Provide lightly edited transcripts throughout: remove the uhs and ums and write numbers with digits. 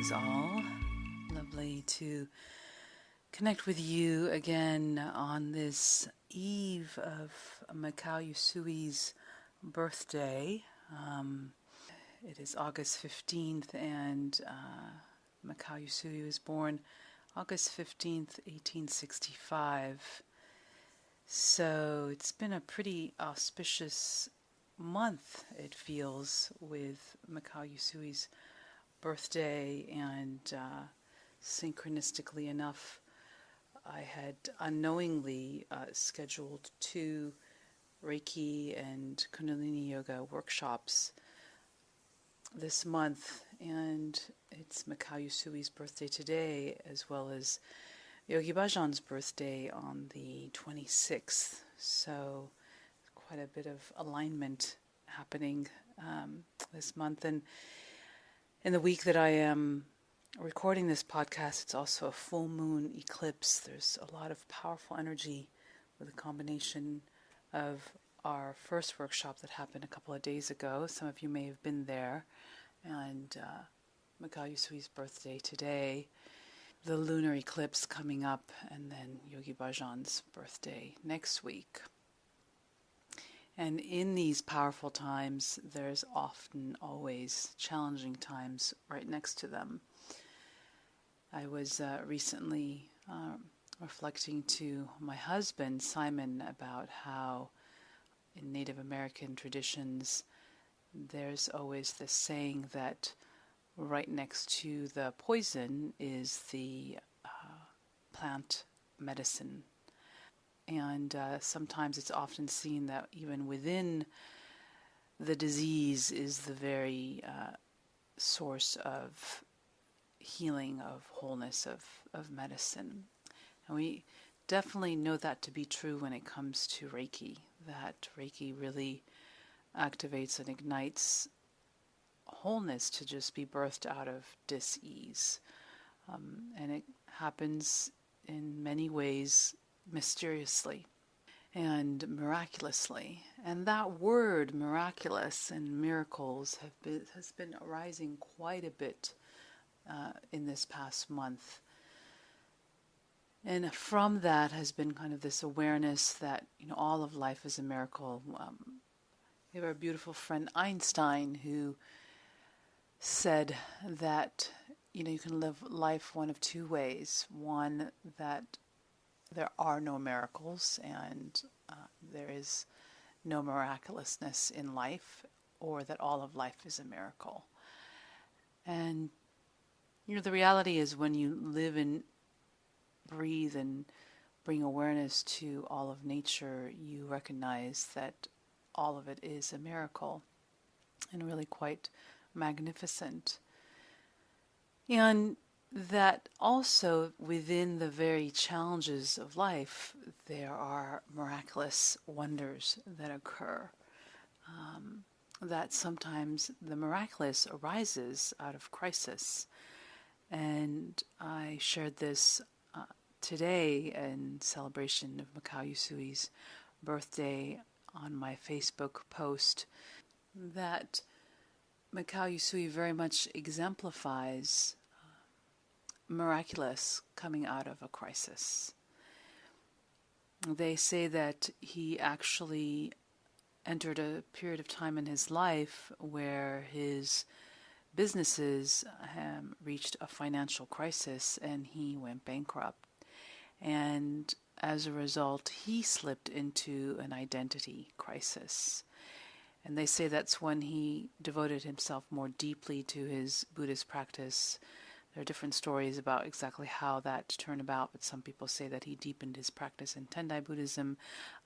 Greetings all. Lovely to connect with you again on this eve of Mikao Usui's birthday. It is August 15th and Mikao Usui was born August 15th, 1865. So it's been a pretty auspicious month, it feels, with Mikao Usui's birthday, and synchronistically enough, I had unknowingly scheduled 2 Reiki and Kundalini Yoga workshops this month, and it's Mikao Usui's birthday today, as well as Yogi Bhajan's birthday on the 26th. So quite a bit of alignment happening this month. And in the week that I am recording this podcast, it's also a full moon eclipse. There's a lot of powerful energy with a combination of our first workshop that happened a couple of days ago. Some of you may have been there. And Mikao Usui's birthday today, the lunar eclipse coming up, and then Yogi Bhajan's birthday next week. And in these powerful times, there's often always challenging times right next to them. I was recently reflecting to my husband, Simon, about how in Native American traditions, there's always this saying that right next to the poison is the plant medicine. And sometimes it's often seen that even within the disease is the very source of healing, of wholeness, of medicine. And we definitely know that to be true when it comes to Reiki, that Reiki really activates and ignites wholeness to just be birthed out of dis-ease. And it happens in many ways mysteriously and miraculously. And that word miraculous and miracles has been arising quite a bit in this past month. And from that has been kind of this awareness that, all of life is a miracle. We have our beautiful friend Einstein, who said that, you can live life one of 2 ways. One, that there are no miracles and there is no miraculousness in life, or that all of life is a miracle. And, the reality is when you live and breathe and bring awareness to all of nature, you recognize that all of it is a miracle and really quite magnificent. And that also within the very challenges of life, there are miraculous wonders that occur. That sometimes the miraculous arises out of crisis. And I shared this today in celebration of Mikao Usui's birthday on my Facebook post, that Mikao Usui very much exemplifies miraculous coming out of a crisis. They say that he actually entered a period of time in his life where his businesses reached a financial crisis and he went bankrupt. And as a result, he slipped into an identity crisis. And they say that's when he devoted himself more deeply to his Buddhist practice. There are different stories about exactly how that turned about, but some people say that he deepened his practice in Tendai Buddhism.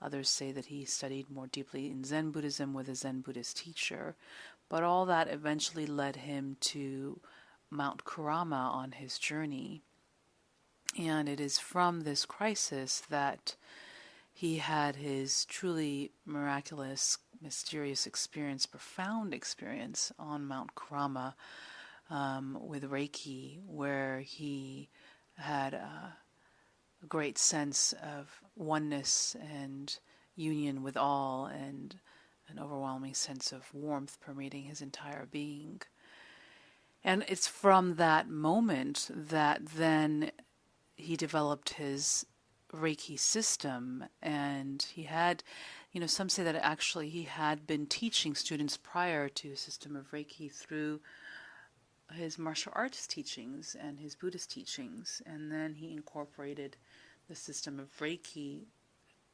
Others say that he studied more deeply in Zen Buddhism with a Zen Buddhist teacher. But all that eventually led him to Mt Kurama on his journey. And it is from this crisis that he had his truly miraculous, mysterious experience, profound experience on Mt Kurama with Reiki, where he had a great sense of oneness and union with all, and an overwhelming sense of warmth permeating his entire being. And it's from that moment that then he developed his Reiki system. And he had, some say that actually he had been teaching students prior to his system of Reiki through his martial arts teachings and his Buddhist teachings. And then he incorporated the system of Reiki,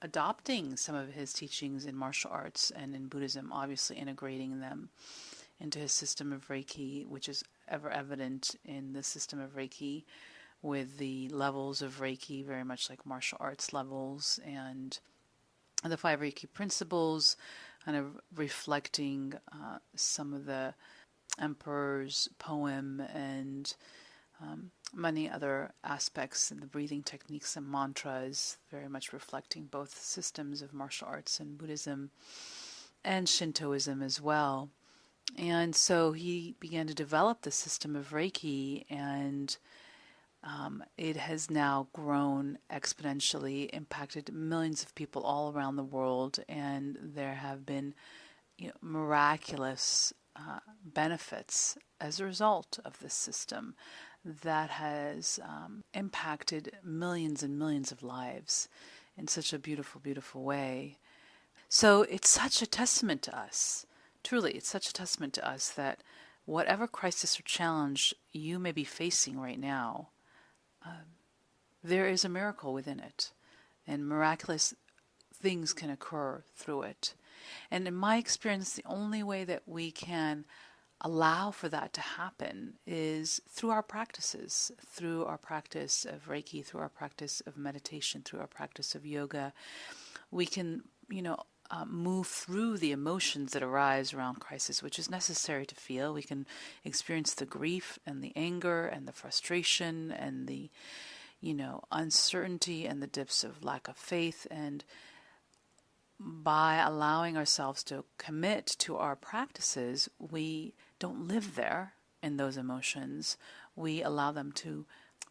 adopting some of his teachings in martial arts and in Buddhism, obviously integrating them into his system of Reiki, which is ever evident in the system of Reiki, with the levels of Reiki very much like martial arts levels, and the 5 Reiki principles, kind of reflecting some of the emperor's poem, and many other aspects in the breathing techniques and mantras, very much reflecting both systems of martial arts and Buddhism and Shintoism as well. And so he began to develop the system of Reiki, and it has now grown exponentially, impacted millions of people all around the world, and there have been miraculous benefits as a result of this system that has impacted millions and millions of lives in such a beautiful, beautiful way. So it's such a testament to us. Truly, it's such a testament to us that whatever crisis or challenge you may be facing right now, there is a miracle within it, and miraculous things can occur through it. And in my experience, the only way that we can allow for that to happen is through our practices, through our practice of Reiki, through our practice of meditation, through our practice of yoga. We can, move through the emotions that arise around crisis, which is necessary to feel. We can experience the grief and the anger and the frustration and the, uncertainty and the dips of lack of faith. And by allowing ourselves to commit to our practices, we don't live there in those emotions. We allow them to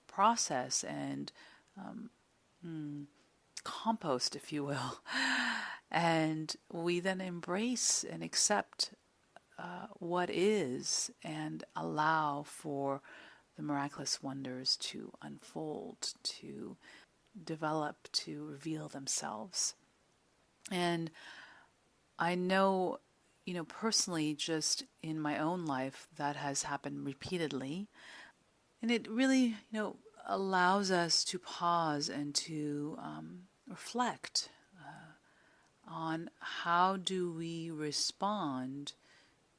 process and compost, if you will. And we then embrace and accept what is, and allow for the miraculous wonders to unfold, to develop, to reveal themselves. And I know, personally, just in my own life, that has happened repeatedly. And it really, allows us to pause and to reflect on how do we respond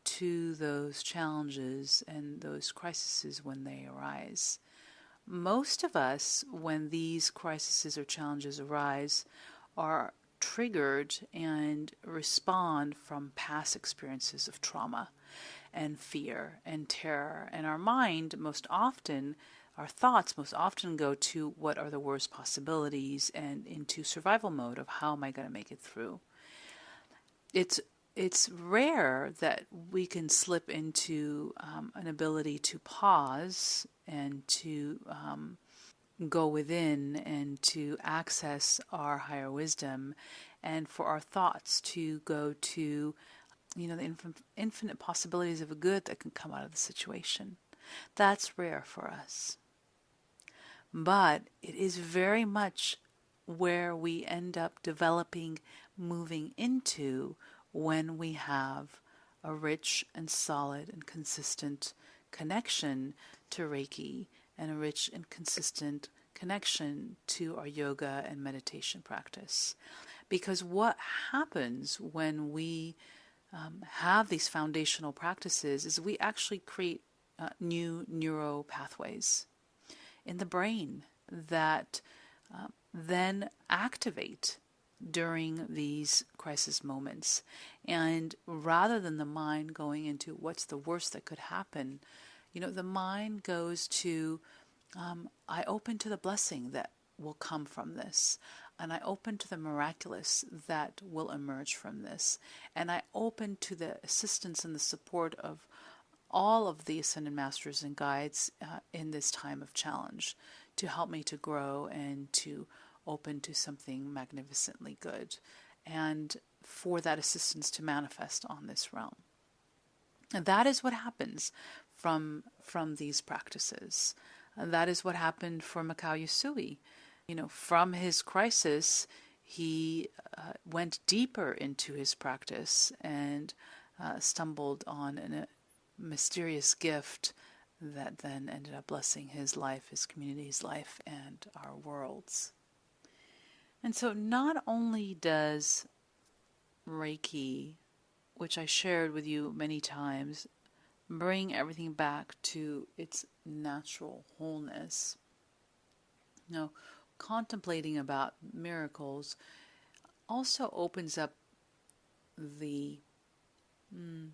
to those challenges and those crises when they arise. Most of us, when these crises or challenges arise, are triggered and respond from past experiences of trauma and fear and terror. And our mind most often, our thoughts most often go to what are the worst possibilities and into survival mode of how am I going to make it through. It's rare that we can slip into an ability to pause and to go within and to access our higher wisdom, and for our thoughts to go to, the infinite possibilities of a good that can come out of the situation. That's rare for us. But it is very much where we end up developing, moving into, when we have a rich and solid and consistent connection to Reiki, and a rich and consistent connection to our yoga and meditation practice. Because what happens when we have these foundational practices is we actually create new neural pathways in the brain that then activate during these crisis moments. And rather than the mind going into what's the worst that could happen, the mind goes to, I open to the blessing that will come from this. And I open to the miraculous that will emerge from this. And I open to the assistance and the support of all of the Ascended Masters and Guides in this time of challenge to help me to grow and to open to something magnificently good, and for that assistance to manifest on this realm. And that is what happens from from these practices. And that is what happened for Mikao Usui. From his crisis, he went deeper into his practice and stumbled on a mysterious gift that then ended up blessing his life, his community's life, and our world's. And so not only does Reiki, which I shared with you many times, bring everything back to its natural wholeness. Contemplating about miracles also opens up the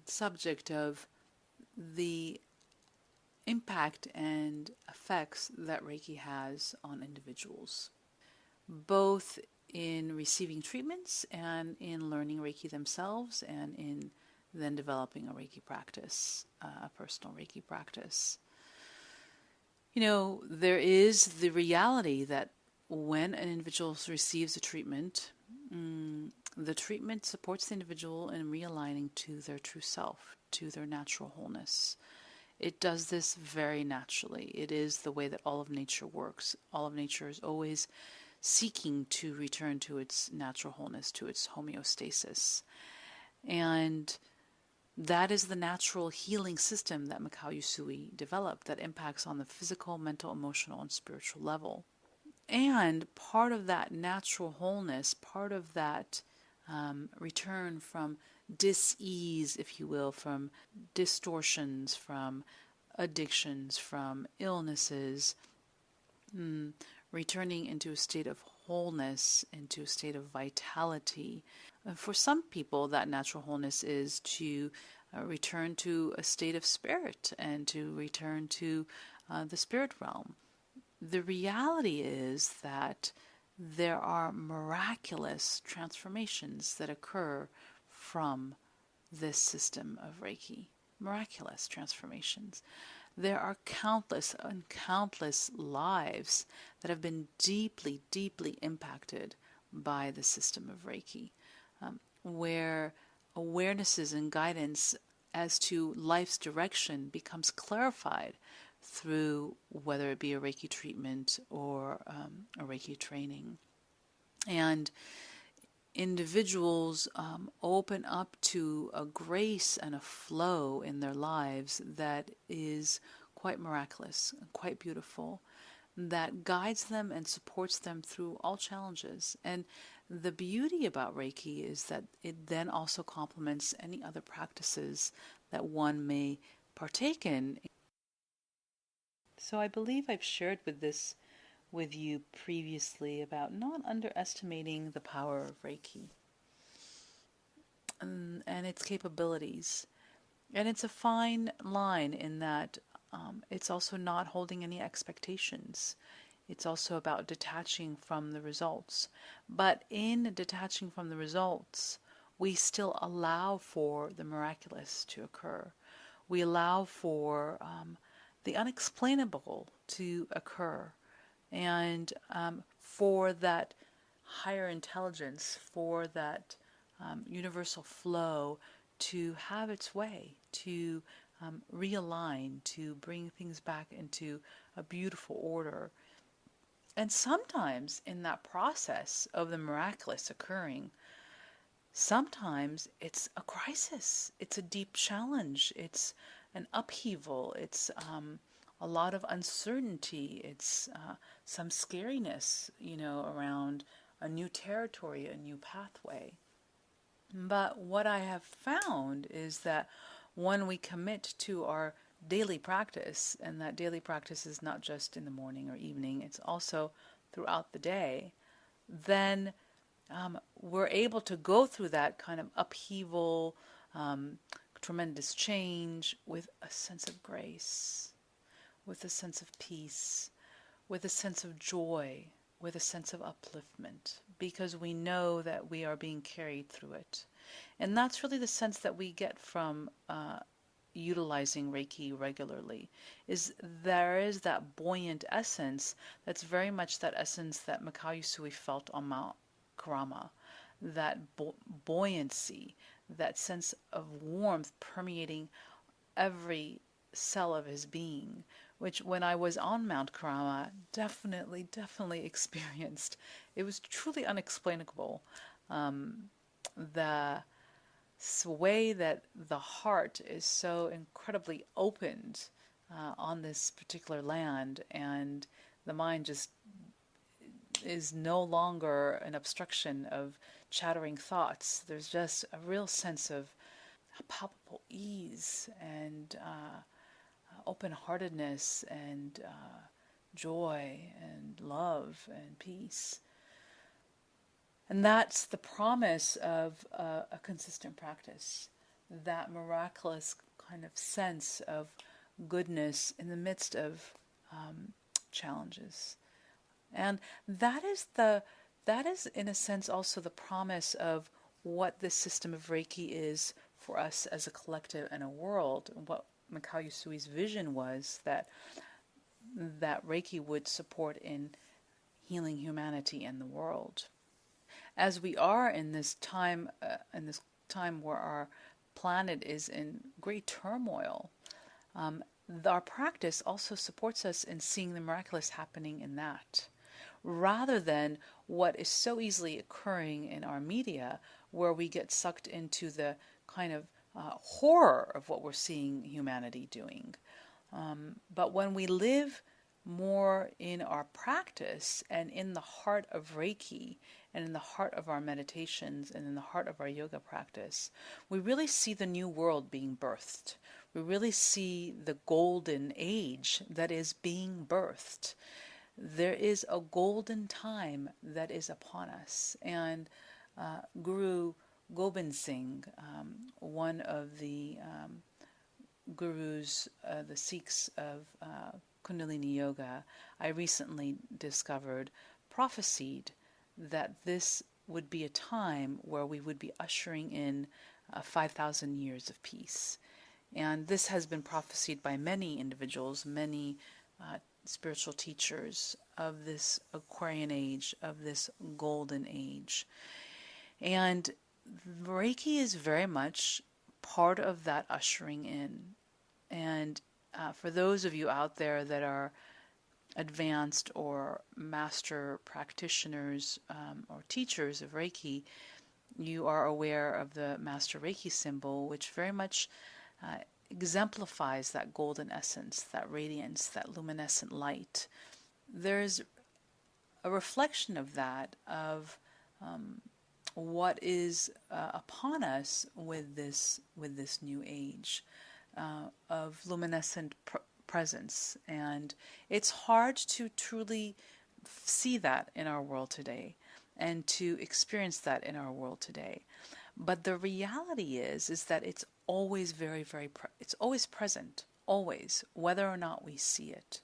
subject of the impact and effects that Reiki has on individuals, both in receiving treatments and in learning Reiki themselves, and in then developing a Reiki practice, a personal Reiki practice. There is the reality that when an individual receives a treatment, the treatment supports the individual in realigning to their true self, to their natural wholeness. It does this very naturally. It is the way that all of nature works. All of nature is always seeking to return to its natural wholeness, to its homeostasis. And that is the natural healing system that Mikao Usui developed that impacts on the physical, mental, emotional, and spiritual level. And part of that natural wholeness, part of that return from dis-ease, if you will, from distortions, from addictions, from illnesses, returning into a state of wholeness, into a state of vitality. For some people, that natural wholeness is to return to a state of spirit and to return to the spirit realm. The reality is that there are miraculous transformations that occur from this system of Reiki. Miraculous transformations. There are countless and countless lives that have been deeply, deeply impacted by the system of Reiki, where awarenesses and guidance as to life's direction becomes clarified through whether it be a Reiki treatment or a Reiki training. And individuals open up to a grace and a flow in their lives that is quite miraculous, quite beautiful, that guides them and supports them through all challenges. And the beauty about Reiki is that it then also complements any other practices that one may partake in. So I believe I've shared with you previously about not underestimating the power of Reiki and its capabilities. And it's a fine line in that it's also not holding any expectations. It's also about detaching from the results. But in detaching from the results, we still allow for the miraculous to occur. We allow for the unexplainable to occur. And for that higher intelligence, for that universal flow to have its way, to realign, to bring things back into a beautiful order. And sometimes in that process of the miraculous occurring, sometimes it's a crisis, it's a deep challenge, it's an upheaval, it's a lot of uncertainty, it's some scariness, around a new territory, a new pathway. But what I have found is that when we commit to our daily practice, and that daily practice is not just in the morning or evening, it's also throughout the day, then we're able to go through that kind of upheaval, tremendous change with a sense of grace, with a sense of peace, with a sense of joy, with a sense of upliftment, because we know that we are being carried through it. And that's really the sense that we get from utilizing Reiki regularly, is there is that buoyant essence that's very much that essence that Mikao Usui felt on Mt Kurama, that buoyancy, that sense of warmth permeating every cell of his being, which when I was on Mount Kurama, definitely experienced. It was truly unexplainable. The way that the heart is so incredibly opened on this particular land, and the mind just is no longer an obstruction of chattering thoughts. There's just a real sense of palpable ease and open-heartedness and joy and love and peace. And that's the promise of a consistent practice, that miraculous kind of sense of goodness in the midst of challenges. And that is in a sense also the promise of what this system of Reiki is for us as a collective and a world. What Mikao Usui's vision was that Reiki would support in healing humanity and the world. As we are in this time where our planet is in great turmoil, our practice also supports us in seeing the miraculous happening in that, rather than what is so easily occurring in our media, where we get sucked into the kind of horror of what we're seeing humanity doing. But when we live more in our practice and in the heart of Reiki and in the heart of our meditations and in the heart of our yoga practice, we really see the new world being birthed. We really see the golden age that is being birthed. There is a golden time that is upon us. And Guru Gobind Singh, one of the gurus, the Sikhs of Kundalini Yoga, I recently discovered, prophesied that this would be a time where we would be ushering in 5,000 years of peace. And this has been prophesied by many individuals, many spiritual teachers of this Aquarian age, of this golden age. And Reiki is very much part of that ushering in. And for those of you out there that are advanced or master practitioners or teachers of Reiki, you are aware of the Master Reiki symbol, which very much exemplifies that golden essence, that radiance, that luminescent light. There's a reflection of that, of what is upon us with this new age of luminescent presence. And it's hard to truly see that in our world today and to experience that in our world today. But the reality is that it's always it's always present, always, whether or not we see it.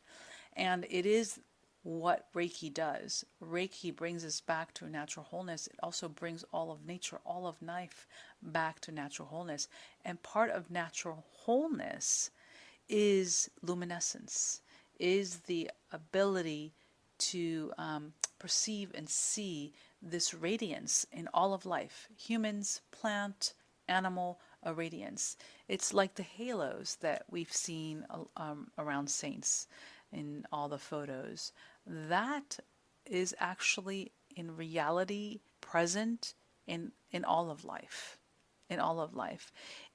And it is what Reiki does. Reiki brings us back to natural wholeness. It also brings all of nature, all of life back to natural wholeness. And part of natural wholeness is luminescence, is the ability to perceive and see this radiance in all of life. Humans, plant, animal, a radiance. It's like the halos that we've seen around saints in all the photos. That is actually in reality present in all of life. In all of life.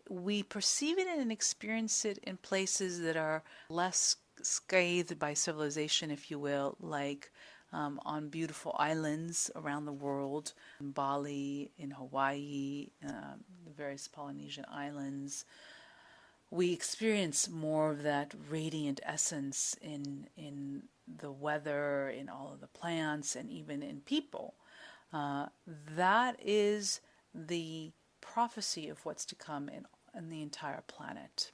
We perceive it and experience it in places that are less scathed by civilization, if you will, like on beautiful islands around the world, in Bali, in Hawaii, the various Polynesian islands. We experience more of that radiant essence in the weather, in all of the plants, and even in people. That is the prophecy of what's to come in the entire planet.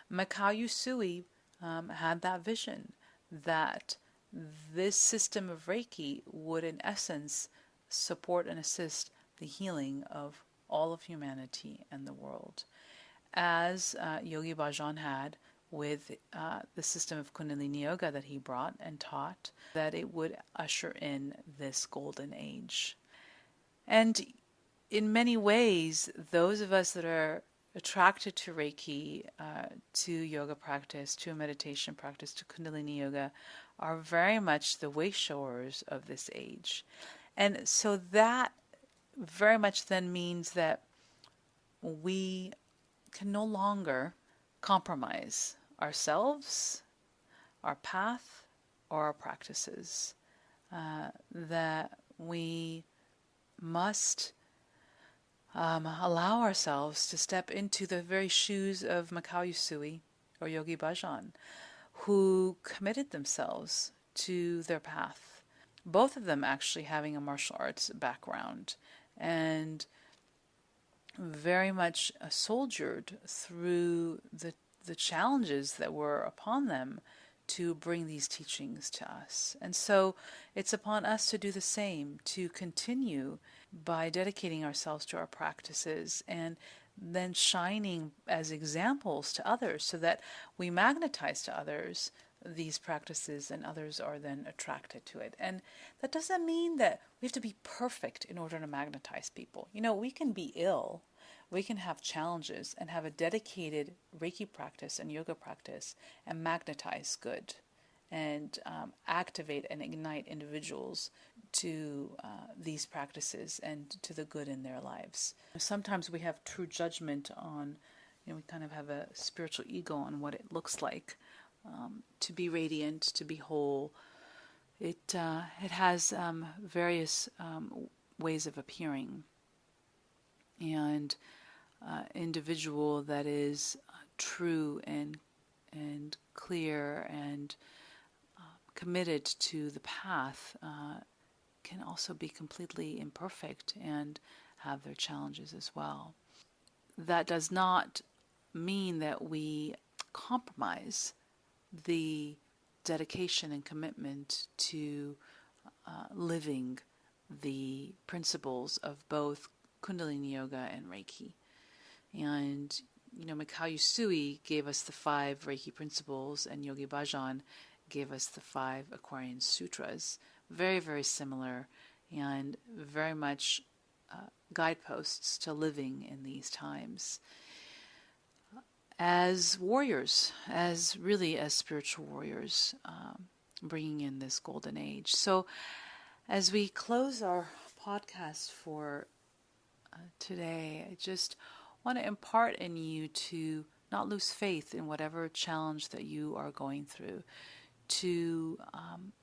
Mikao Usui had that vision that this system of Reiki would, in essence, support and assist the healing of all of humanity and the world. As Yogi Bhajan had with the system of Kundalini Yoga that he brought and taught, that it would usher in this golden age. And in many ways, those of us that are attracted to Reiki, to yoga practice, to a meditation practice, to Kundalini Yoga, are very much the way showers of this age. And so that very much then means that we can no longer compromise ourselves, our path, or our practices. That we must allow ourselves to step into the very shoes of Mikao Usui or Yogi Bhajan, who committed themselves to their path. Both of them actually having a martial arts background and very much soldiered through the challenges that were upon them to bring these teachings to us. And so it's upon us to do the same, to continue by dedicating ourselves to our practices and then shining as examples to others so that we magnetize to others these practices and others are then attracted to it. And that doesn't mean that we have to be perfect in order to magnetize people. We can be ill, we can have challenges and have a dedicated Reiki practice and yoga practice and magnetize good and activate and ignite individuals to these practices and to the good in their lives. Sometimes we have true judgment on, we kind of have a spiritual ego on what it looks like to be radiant, to be whole. It has various ways of appearing. And individual that is true and clear and committed to the path can also be completely imperfect and have their challenges as well. That does not mean that we compromise the dedication and commitment to living the principles of both Kundalini Yoga and Reiki. And, Mikao Usui gave us the 5 Reiki principles, and Yogi Bhajan gave us the 5 Aquarian Sutras. Very, very similar, and very much guideposts to living in these times. As warriors, as spiritual warriors, bringing in this golden age. So, as we close our podcast for today, I just want to impart in you to not lose faith in whatever challenge that you are going through, to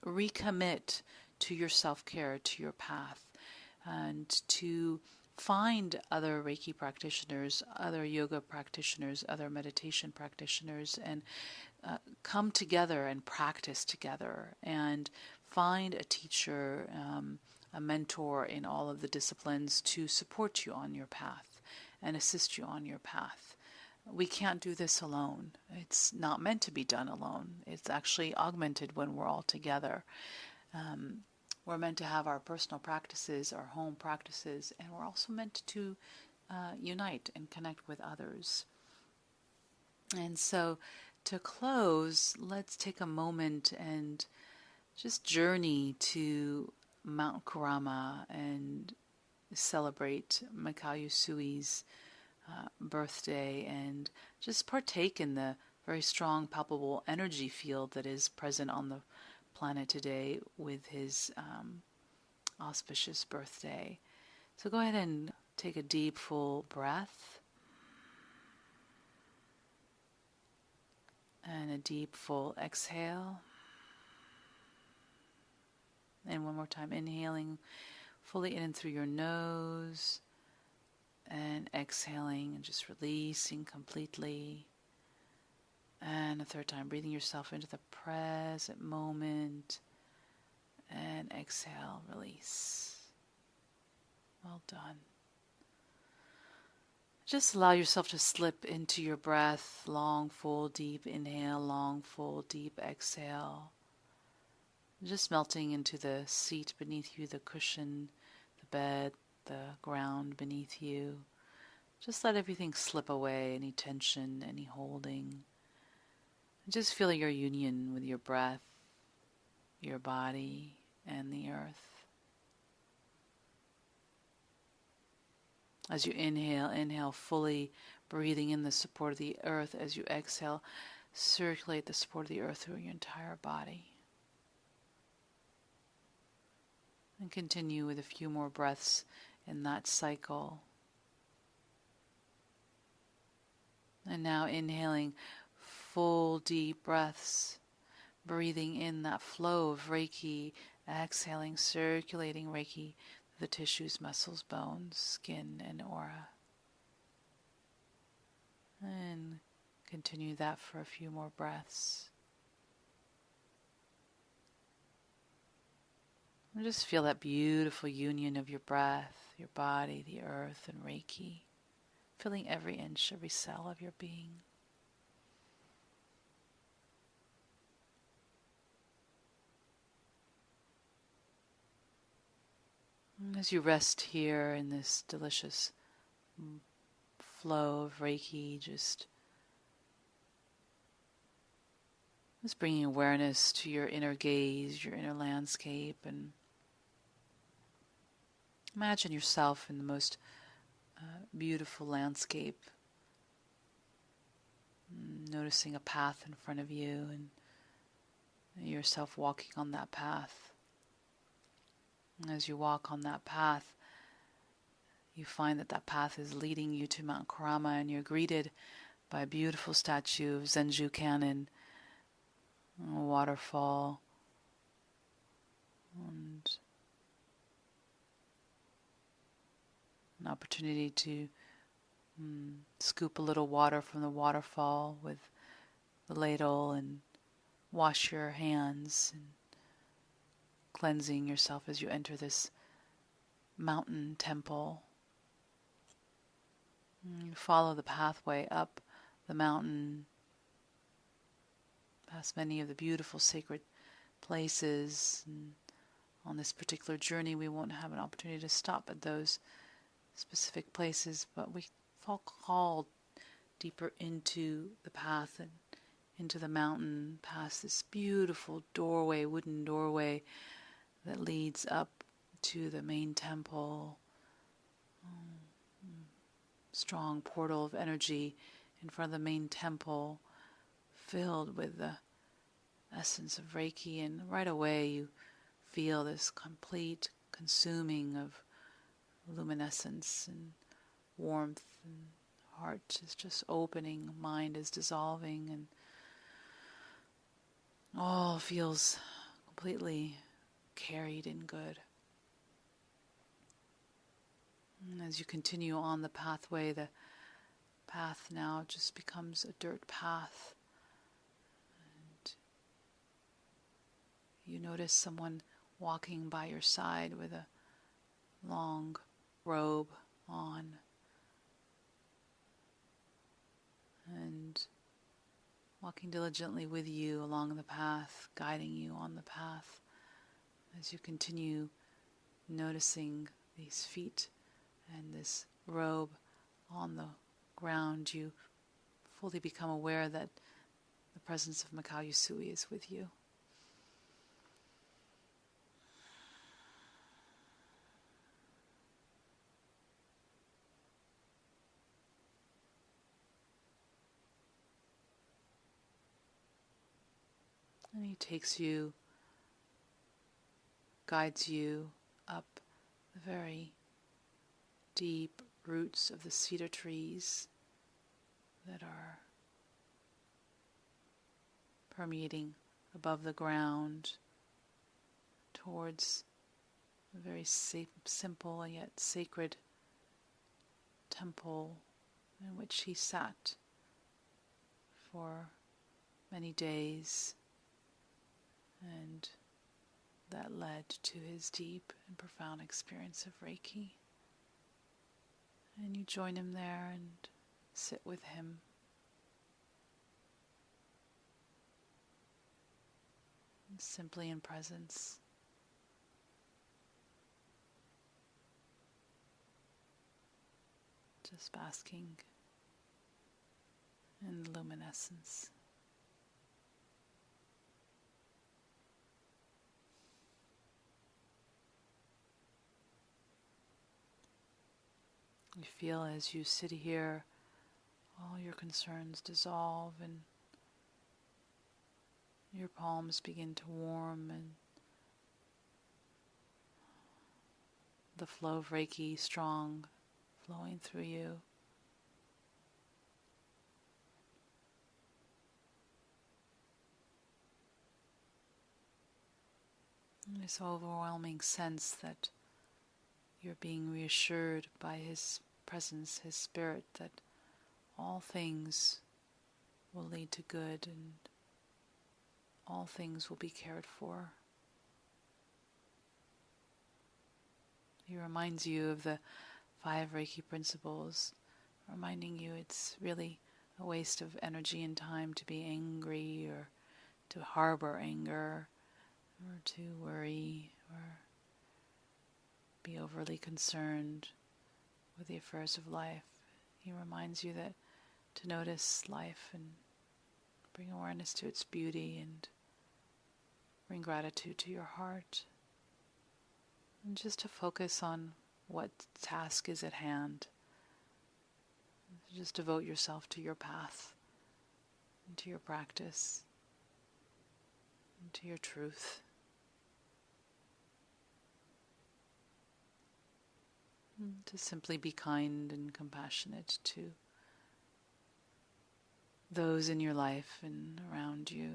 recommit to your self-care, to your path, and to find other Reiki practitioners, other yoga practitioners, other meditation practitioners, and come together and practice together, and find a teacher, a mentor in all of the disciplines to support you on your path and assist you on your path. We can't do this alone. It's not meant to be done alone. It's actually augmented when we're all together. We're meant to have our personal practices, our home practices, and we're also meant to unite and connect with others. And so to close, let's take a moment and just journey to Mt Kurama and celebrate Mikao Usui's birthday and just partake in the very strong, palpable energy field that is present on the planet today with his auspicious birthday. So go ahead and take a deep, full breath. And a deep, full exhale. And one more time, inhaling fully in and through your nose. And exhaling and just releasing completely. And a third time, breathing yourself into the present moment. And exhale, release. Well done. Just allow yourself to slip into your breath. Long, full, deep inhale. Long, full, deep exhale. Just melting into the seat beneath you, the cushion, the bed, the ground beneath you. Just let everything slip away, any tension, any holding. Just feel your union with your breath, your body, and the earth. As you inhale fully, breathing in the support of the earth. As you exhale, circulate the support of the earth through your entire body. And continue with a few more breaths in that cycle. And now inhaling full deep breaths, breathing in that flow of Reiki, exhaling, circulating Reiki through the tissues, muscles, bones, skin, and aura. And continue that for a few more breaths. And just feel that beautiful union of your breath, your body, the earth, and Reiki, filling every inch, every cell of your being. And as you rest here in this delicious flow of Reiki, just bringing awareness to your inner gaze, your inner landscape, and imagine yourself in the most beautiful landscape, noticing a path in front of you and yourself walking on that path. And as you walk on that path, you find that that path is leading you to Mount Kurama, and you're greeted by a beautiful statue of Zenju Kannon, a waterfall, and an opportunity to scoop a little water from the waterfall with the ladle and wash your hands and cleansing yourself as you enter this mountain temple. You follow the pathway up the mountain, past many of the beautiful sacred places. And on this particular journey, we won't have an opportunity to stop at those specific places, but we fall called deeper into the path and into the mountain, past this beautiful doorway, wooden doorway that leads up to the main temple. Strong portal of energy in front of the main temple, filled with the essence of Reiki, and right away you feel this complete consuming of luminescence and warmth, and heart is just opening, mind is dissolving, and all feels completely carried in good. And as you continue on the pathway, the path now just becomes a dirt path. And you notice someone walking by your side with a long robe on. And walking diligently with you along the path, guiding you on the path. As you continue noticing these feet and this robe on the ground, you fully become aware that the presence of Mikao Usui is with you. And he takes you, guides you up the very deep roots of the cedar trees that are permeating above the ground towards a very simple and yet sacred temple in which he sat for many days, and that led to his deep and profound experience of Reiki. And you join him there and sit with him. Simply in presence. Just basking in luminescence. You feel as you sit here all your concerns dissolve and your palms begin to warm, and the flow of Reiki strong flowing through you. And this overwhelming sense that you're being reassured by His presence, His Spirit, that all things will lead to good and all things will be cared for. He reminds you of the 5 Reiki principles, reminding you it's really a waste of energy and time to be angry or to harbor anger or to worry or be overly concerned with the affairs of life. He reminds you that to notice life and bring awareness to its beauty and bring gratitude to your heart. And just to focus on what task is at hand. Just devote yourself to your path, and to your practice, and to your truth. And to simply be kind and compassionate to those in your life and around you,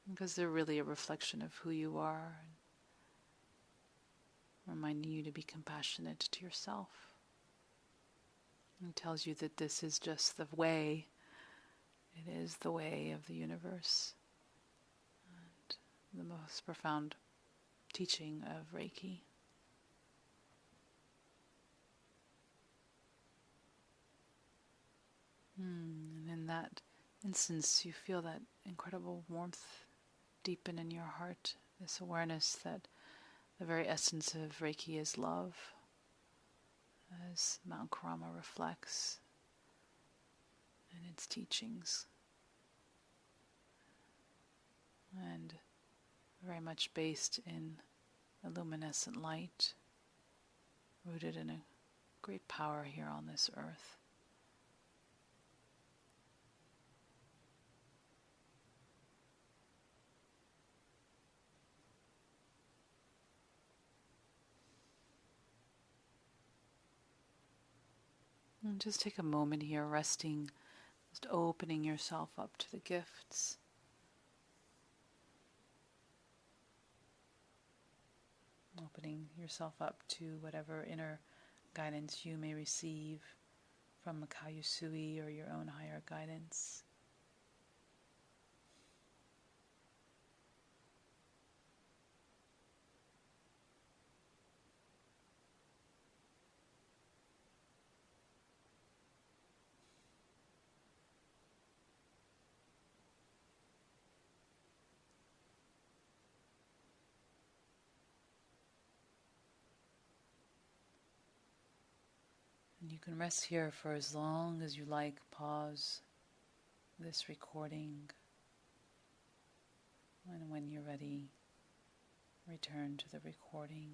because they're really a reflection of who you are, reminding you to be compassionate to yourself. It tells you that this is just the way. It is the way of the universe. And the most profound teaching of Reiki. And in that instance, you feel that incredible warmth deepen in your heart, this awareness that the very essence of Reiki is love, as Mt Kurama reflects in its teachings. And very much based in a luminescent light, rooted in a great power here on this earth. And just take a moment here, resting, just opening yourself up to the gifts. Opening yourself up to whatever inner guidance you may receive from Mikao Usui or your own higher guidance. And you can rest here for as long as you like. Pause this recording. And when you're ready, return to the recording.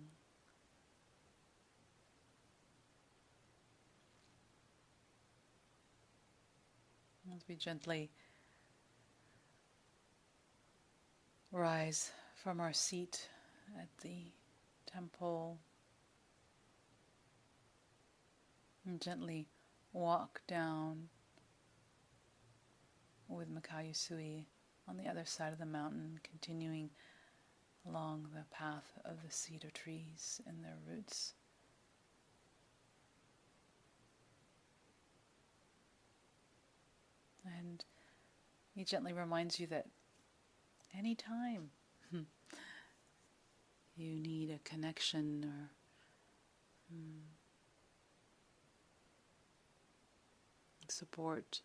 As we gently rise from our seat at the temple and gently walk down with Mikao Usui on the other side of the mountain, continuing along the path of the cedar trees and their roots. And he gently reminds you that any time you need a connection or support,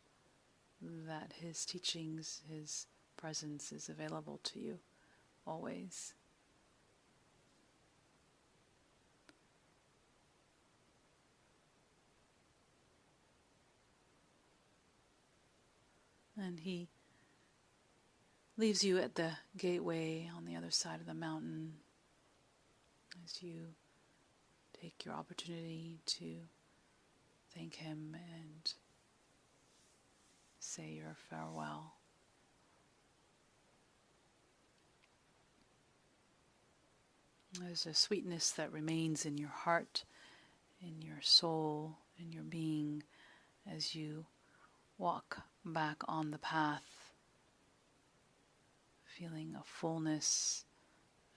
that his teachings, his presence is available to you always. And he leaves you at the gateway on the other side of the mountain as you take your opportunity to thank him and say your farewell. There's a sweetness that remains in your heart, in your soul, in your being as you walk back on the path, feeling a fullness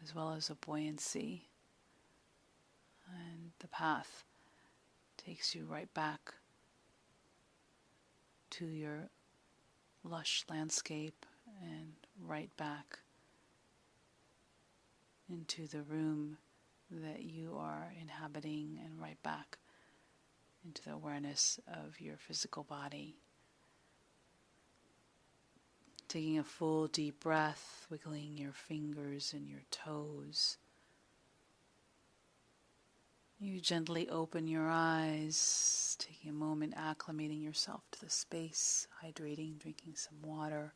as well as a buoyancy. And the path takes you right back to your lush landscape and right back into the room that you are inhabiting and right back into the awareness of your physical body. Taking a full deep breath, wiggling your fingers and your toes. You gently open your eyes, taking a moment acclimating yourself to the space, hydrating, drinking some water.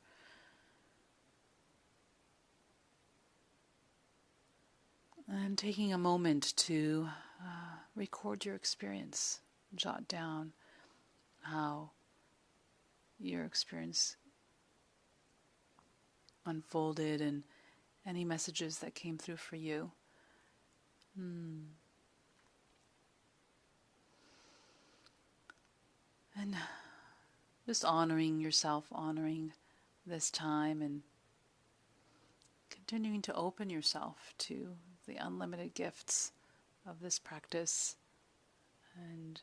And taking a moment to record your experience, jot down how your experience unfolded and any messages that came through for you. And just honoring yourself, honoring this time, and continuing to open yourself to the unlimited gifts of this practice and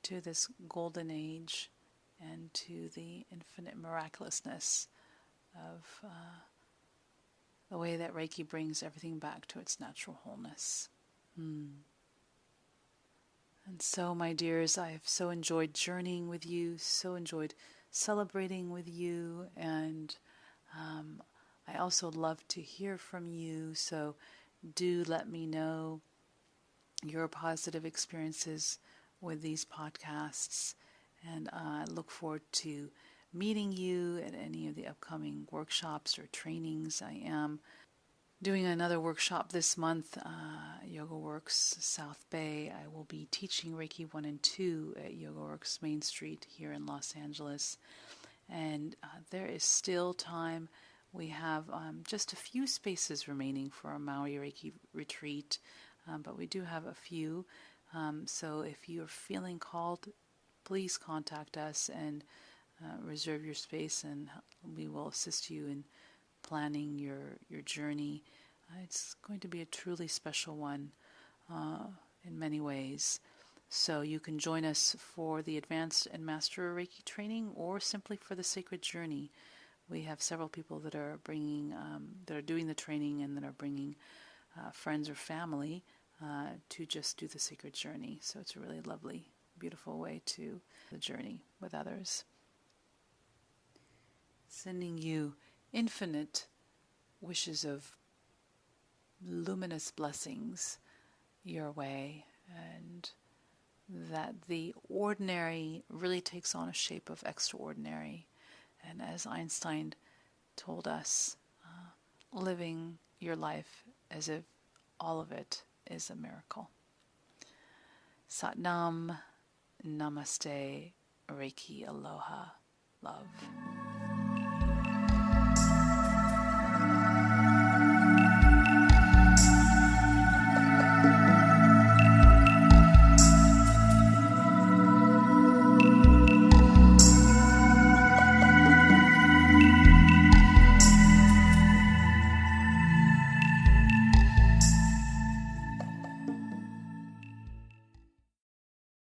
to this golden age and to the infinite miraculousness of the way that Reiki brings everything back to its natural wholeness. And so, my dears, I have so enjoyed journeying with you, so enjoyed celebrating with you, and I also love to hear from you, so do let me know your positive experiences with these podcasts, and I look forward to meeting you at any of the upcoming workshops or trainings. I am doing another workshop this month, Yoga Works South Bay. I will be teaching Reiki 1 and 2 at Yoga Works Main Street here in Los Angeles. And there is still time. We have just a few spaces remaining for our Maui Reiki retreat, but we do have a few. So if you're feeling called, please contact us and reserve your space, and we will assist you in planning your journey. It's going to be a truly special one in many ways. So you can join us for the Advanced and Master Reiki training, or simply for the Sacred Journey. We have several people that are bringing, that are doing the training and that are bringing friends or family to just do the Sacred Journey. So it's a really lovely, beautiful way to the journey with others. Sending you infinite wishes of luminous blessings your way, and that the ordinary really takes on a shape of extraordinary. And as Einstein told us, living your life as if all of it is a miracle. Sat Nam, Namaste, Reiki, Aloha, love.